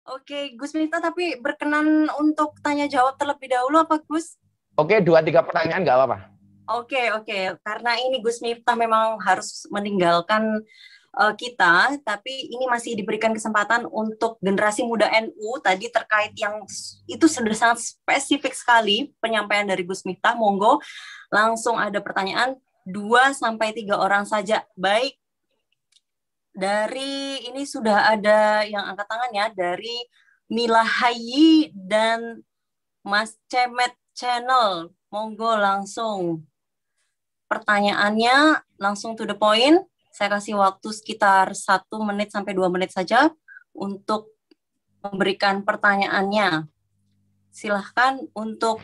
Oke, Gus Miftah, tapi berkenan untuk tanya jawab terlebih dahulu apa Gus? Oke, 2-3 pertanyaan nggak apa-apa. Oke. Karena ini Gus Miftah memang harus meninggalkan kita, tapi ini masih diberikan kesempatan untuk generasi muda NU tadi terkait yang itu sudah sangat spesifik sekali penyampaian dari Gus Miftah. Monggo langsung ada pertanyaan 2-3 orang saja. Baik, dari ini sudah ada yang angkat tangan ya, dari Mila Hayi dan Mas Cemet Channel. Monggo langsung pertanyaannya langsung to the point. Saya kasih waktu sekitar 1 menit sampai 2 menit saja untuk memberikan pertanyaannya. Silahkan untuk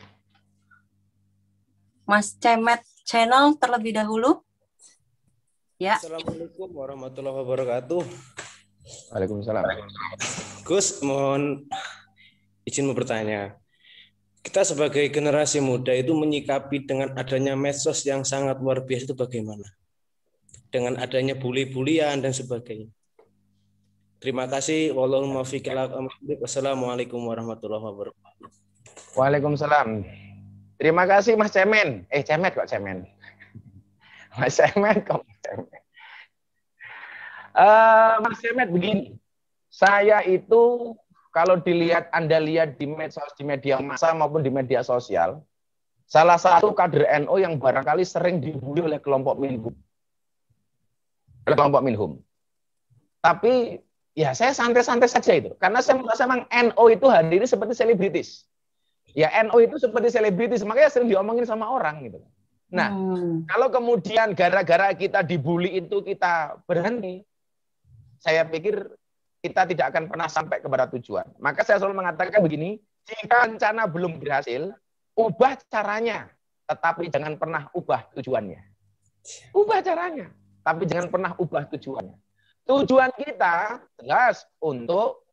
Mas Cemet Channel terlebih dahulu. Ya. Assalamualaikum warahmatullahi wabarakatuh. Waalaikumsalam. Gus, mohon izin bertanya. Kita sebagai generasi muda itu menyikapi dengan adanya medsos yang sangat luar biasa itu bagaimana? Dengan adanya bully-bulian dan sebagainya. Terima kasih. Wassalamualaikum warahmatullahi wabarakatuh. Waalaikumsalam. Terima kasih Mas Cemen. Cemet kok Cemen. Mas Cemet kok Cemet. Mas Cemet begini. Saya itu kalau Anda lihat di medsos, di media massa maupun di media sosial, salah satu kader NU yang barangkali sering dibully oleh kelompok Minhum. Tapi ya saya santai-santai saja itu. Karena saya merasa memang NU itu hari ini seperti selebritis. Ya NU itu seperti selebritis, makanya sering diomongin sama orang gitu. Nah, kalau kemudian gara-gara kita dibully itu kita berhenti, saya pikir kita tidak akan pernah sampai kepada tujuan. Maka saya selalu mengatakan begini, jika rencana belum berhasil, ubah caranya, tetapi jangan pernah ubah tujuannya. Ubah caranya, tapi jangan pernah ubah tujuannya. Tujuan kita jelas untuk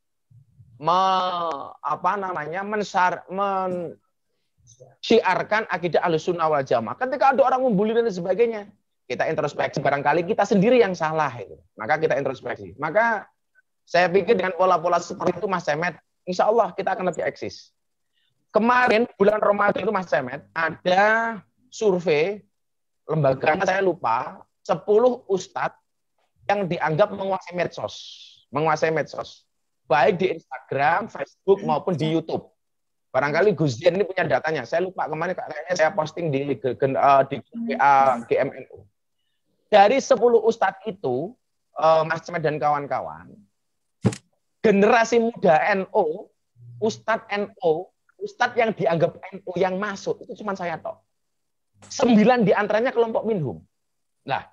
mensiarkan akidah Ahlussunnah wal Jamaah. Ketika ada orang membuli dan sebagainya, kita introspeksi, barangkali kita sendiri yang salah itu. Maka kita introspeksi. Maka saya pikir dengan pola-pola seperti itu Mas Cemet, insya Allah kita akan lebih eksis. Kemarin bulan Ramadan itu Mas Cemet, ada survei lembaganya saya lupa, 10 ustadz yang dianggap menguasai medsos. Baik di Instagram, Facebook maupun di YouTube. Barangkali Gus Dian ini punya datanya. Saya lupa kemarin kayaknya saya posting di GMNU. Dari 10 ustadz itu, Mas Cemet dan kawan-kawan, generasi muda NU, ustadz NU, ustadz yang dianggap NU yang masuk, itu cuma saya toh. 9 diantaranya kelompok Minhum. Nah,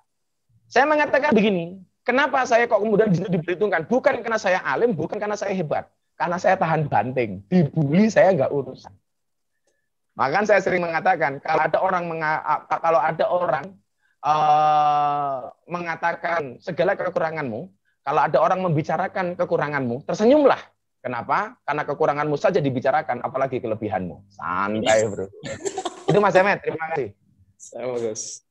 saya mengatakan begini, kenapa saya kok kemudian diperhitungkan? Bukan karena saya alim, bukan karena saya hebat. Karena saya tahan banting. Dibully saya nggak urusan. Maka saya sering mengatakan, kalau ada orang mengatakan segala kekuranganmu, kalau ada orang membicarakan kekuranganmu, tersenyumlah. Kenapa? Karena kekuranganmu saja dibicarakan, apalagi kelebihanmu. Santai, bro. Itu Mas Cemet, terima kasih. Sama, Gus.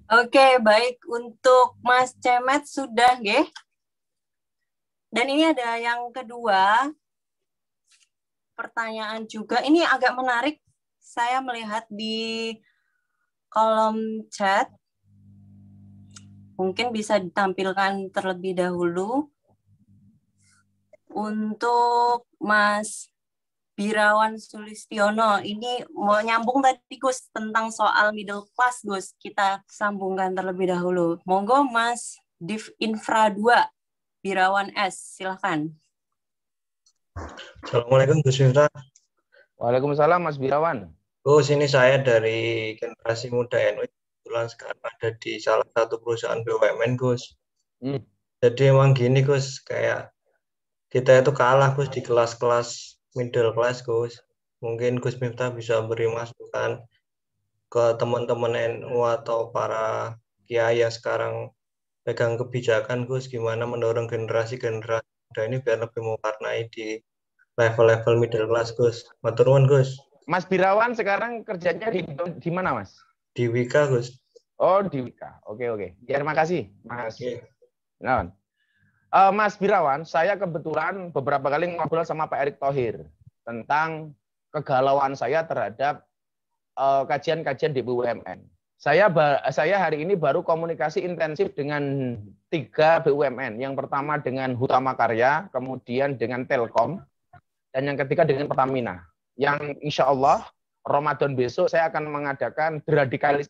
Oke, baik. Untuk Mas Cemet sudah, nggih. Dan ini ada yang kedua, pertanyaan juga. Ini agak menarik. Saya melihat di kolom chat. Mungkin bisa ditampilkan terlebih dahulu. Untuk Mas Birawan Sulistiono, ini mau nyambung tadi Gus tentang soal middle class Gus, kita sambungkan terlebih dahulu. Monggo Mas Div Infra 2 Birawan S, silakan. Assalamualaikum Gus Miftah. Waalaikumsalam Mas Birawan. Gus, ini saya dari generasi muda NU, kebetulan sekarang ada di salah satu perusahaan BUMN Gus. Jadi emang gini Gus, kayak kita itu kalah Gus di kelas-kelas middle class Gus. Mungkin Gus Miftah bisa beri masukan ke teman-teman NU atau para kiai yang sekarang pegang kebijakan Gus, gimana mendorong generasi-generasi muda ini biar lebih mewarnai di level-level middle class Gus. Matur nuwun Gus. Mas Birawan sekarang kerjanya di mana Mas? Di Wika Gus. Oh di Wika, oke. Terima kasih Mas. Okay. Nah, Mas Birawan, saya kebetulan beberapa kali ngobrol sama Pak Erick Thohir tentang kegalauan saya terhadap kajian-kajian di BUMN. Saya hari ini baru komunikasi intensif dengan 3 BUMN. Yang pertama dengan Hutama Karya, kemudian dengan Telkom, dan yang ketiga dengan Pertamina. Yang insya Allah Ramadan besok saya akan mengadakan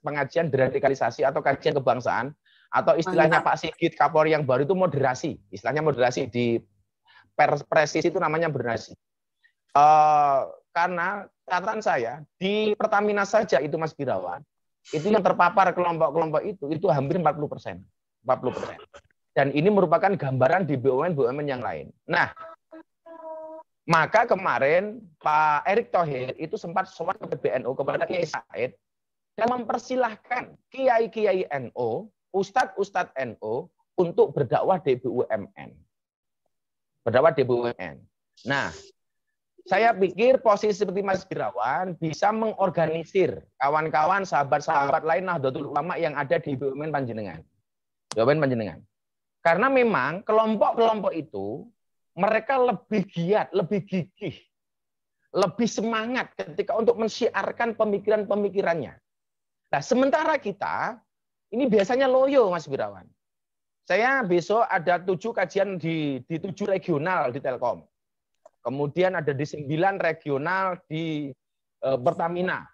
pengajian deradikalisasi atau kajian kebangsaan, atau istilahnya Pak Sigit Kapolri yang baru itu moderasi. Istilahnya moderasi di presisi itu namanya moderasi. Karena catatan saya di Pertamina saja itu Mas Birawan, itu yang terpapar kelompok-kelompok itu hampir 40%. Dan ini merupakan gambaran di BUMN yang lain. Nah, maka kemarin Pak Erick Thohir itu sempat sowan ke PBNU kepada Kiai Said dan mempersilahkan kiai-kiai NU, ustadz-ustadz NU untuk berdakwah di BUMN. Nah, saya pikir posisi seperti Mas Birawan bisa mengorganisir kawan-kawan, sahabat-sahabat lain Nahdlatul Ulama yang ada di BUMN Panjenengan. Karena memang kelompok-kelompok itu mereka lebih giat, lebih gigih, lebih semangat ketika untuk mensyiarkan pemikiran-pemikirannya. Nah, sementara kita ini biasanya loyo, Mas Birawan. Saya besok ada 7 kajian di 7 regional di Telkom. Kemudian ada di 9 regional di Pertamina.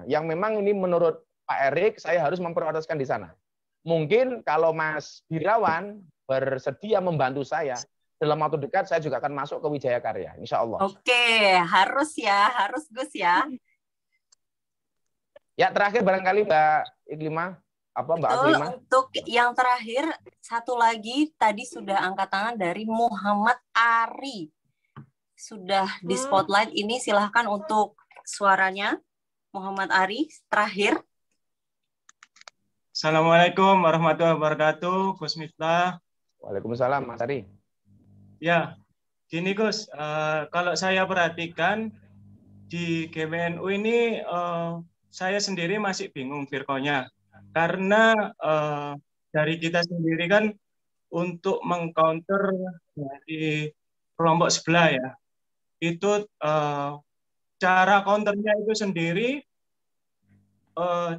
Yang memang ini menurut Pak Erick saya harus memprioritaskan di sana. Mungkin kalau Mas Birawan bersedia membantu saya, dalam waktu dekat saya juga akan masuk ke Wijaya Karya, insya Allah. Oke, harus Gus ya. Ya, terakhir barangkali Mbak Iklima, Mbak Iklima. Untuk yang terakhir, satu lagi tadi sudah angkat tangan dari Muhammad Ari. Sudah di spotlight ini, silahkan untuk suaranya. Muhammad Ari, terakhir. Assalamualaikum warahmatullahi wabarakatuh, Gus Miftah. Waalaikumsalam, Mas Ari. Ya, gini Gus, kalau saya perhatikan di GMNU ini saya sendiri masih bingung firqonya, karena dari kita sendiri kan untuk mengcounter dari kelompok sebelah ya, itu cara counternya itu sendiri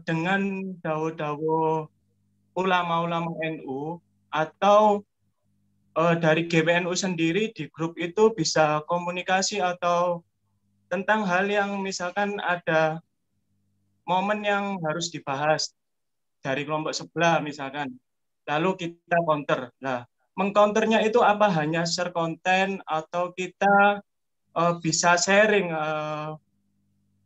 dengan dawuh-dawuh ulama-ulama NU atau dari GBNU sendiri di grup itu bisa komunikasi atau tentang hal yang misalkan ada momen yang harus dibahas dari kelompok sebelah misalkan, lalu kita counter. Nah, mengcounternya itu apa? Hanya share konten atau kita bisa sharing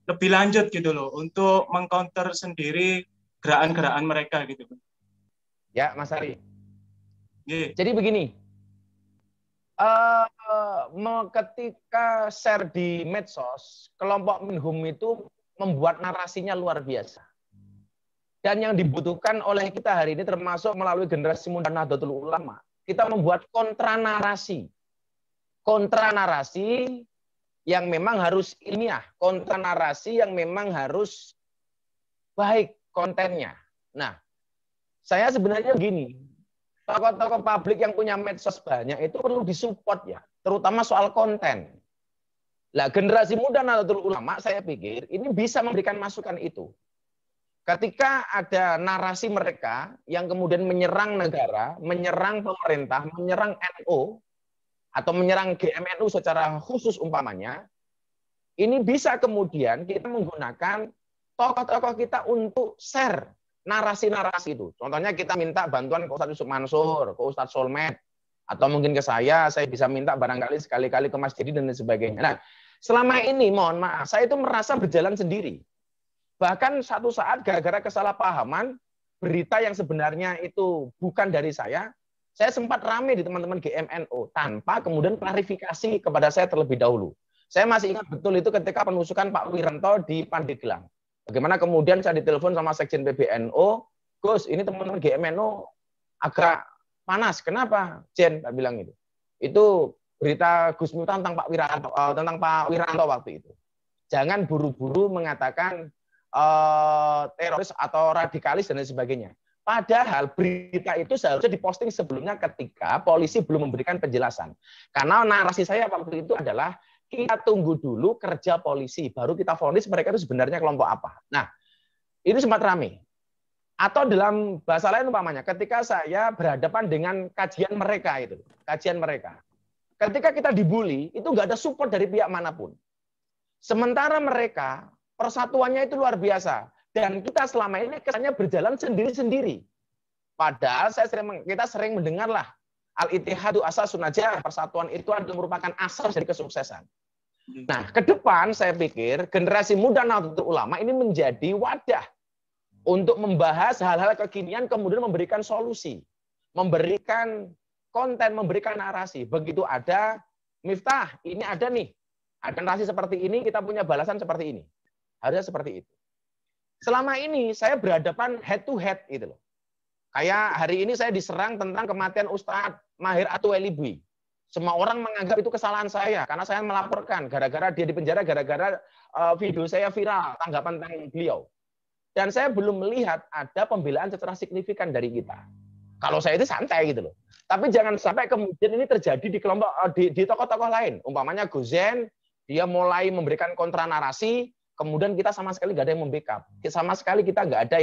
lebih lanjut gitu loh untuk mengcounter sendiri gerakan-gerakan mereka gitu. Ya, Mas Ari. Yeah. Jadi begini. Ketika share di medsos, kelompok Minhum itu membuat narasinya luar biasa. Dan yang dibutuhkan oleh kita hari ini termasuk melalui generasi muda Nahdlatul Ulama, kita membuat kontra narasi yang memang harus ilmiah, kontra narasi yang memang harus baik kontennya. Nah, saya sebenarnya begini, tokoh-tokoh publik yang punya medsos banyak itu perlu disupport ya, terutama soal konten. Lah, generasi muda Nahdlatul Ulama saya pikir ini bisa memberikan masukan itu. Ketika ada narasi mereka yang kemudian menyerang negara, menyerang pemerintah, menyerang NU atau menyerang GMNU secara khusus umpamanya, ini bisa kemudian kita menggunakan tokoh-tokoh kita untuk share narasi-narasi itu. Contohnya kita minta bantuan ke Ustadz Yusuf Mansur, ke Ustadz Solmed, atau mungkin ke saya bisa minta barangkali sekali-kali ke Mas Dedi dan sebagainya. Nah, selama ini mohon maaf, saya itu merasa berjalan sendiri. Bahkan satu saat gara-gara kesalahpahaman, berita yang sebenarnya itu bukan dari saya sempat rame di teman-teman GMNU tanpa kemudian klarifikasi kepada saya terlebih dahulu. Saya masih ingat betul itu ketika penusukan Pak Wiranto di Pandeglang. Bagaimana kemudian saya ditelepon sama Sekjen PBNU, Gus, ini teman-teman GMNU agak panas. Kenapa, Jen? Saya bilang itu. Itu berita Gus Miftah tentang Pak Wiranto waktu itu. Jangan buru-buru mengatakan teroris atau radikalis dan lain sebagainya. Padahal berita itu seharusnya diposting sebelumnya ketika polisi belum memberikan penjelasan. Karena narasi saya waktu itu adalah kita tunggu dulu kerja polisi, baru kita vonis mereka itu sebenarnya kelompok apa. Nah, itu sempat ramai. Atau dalam bahasa lain umpamanya, ketika saya berhadapan dengan kajian mereka itu, kajian mereka. Ketika kita dibully, itu nggak ada support dari pihak manapun. Sementara mereka, persatuannya itu luar biasa. Dan kita selama ini kesannya berjalan sendiri-sendiri. Padahal kita sering mendengarlah al-ittihadu asasun najah, persatuan itu adalah merupakan asas dari kesuksesan. Nah, ke depan saya pikir generasi muda Nahdlatul Ulama ini menjadi wadah untuk membahas hal-hal kekinian, kemudian memberikan solusi, memberikan konten, memberikan narasi. Begitu ada Miftah, ini ada nih, ada narasi seperti ini, kita punya balasan seperti ini. Harusnya seperti itu. Selama ini saya berhadapan head to head gitu loh. Kayak hari ini saya diserang tentang kematian Ustadz Mahir Atuelibui. Semua orang menganggap itu kesalahan saya karena saya melaporkan gara-gara dia di penjara, gara-gara video saya viral, tanggapan tentang beliau. Dan saya belum melihat ada pembelaan secara signifikan dari kita. Kalau saya itu santai gitu loh. Tapi jangan sampai kemudian ini terjadi di kelompok di tokoh-tokoh lain. Umpamanya Gozen, dia mulai memberikan kontra narasi, kemudian kita sama sekali nggak ada yang membackup. Sama sekali kita nggak ada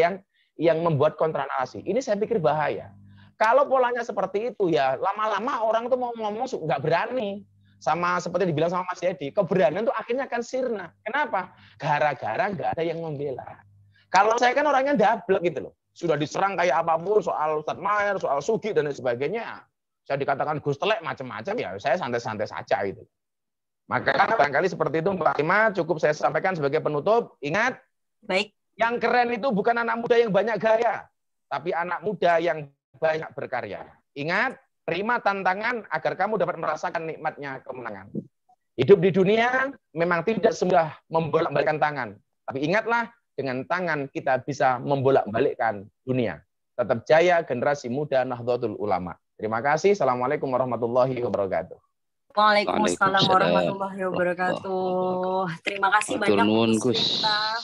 yang membuat kontra narasi. Ini saya pikir bahaya. Kalau polanya seperti itu ya lama-lama orang tuh mau ngomong nggak berani. Sama seperti dibilang sama Mas Yedi, keberanian tuh akhirnya akan sirna. Kenapa? Gara-gara nggak ada yang membela. Kalau saya kan orangnya double gitu loh. Sudah diserang kayak apapun soal Ustadz Mahir, soal Sugi dan sebagainya. Saya dikatakan Gus Telek macam-macam ya saya santai-santai saja gitu. Maka barangkali seperti itu Mbak Ima, cukup saya sampaikan sebagai penutup. Ingat, Baik. Yang keren itu bukan anak muda yang banyak gaya, tapi anak muda yang banyak berkarya. Ingat, terima tantangan agar kamu dapat merasakan nikmatnya kemenangan. Hidup di dunia memang tidak semudah membolak-balikkan tangan. Tapi ingatlah, dengan tangan kita bisa membolak-balikkan dunia. Tetap jaya generasi muda Nahdlatul Ulama. Terima kasih. Assalamualaikum warahmatullahi wabarakatuh. Waalaikumsalam warahmatullahi wabarakatuh. Terima kasih banyak Gus Miftah.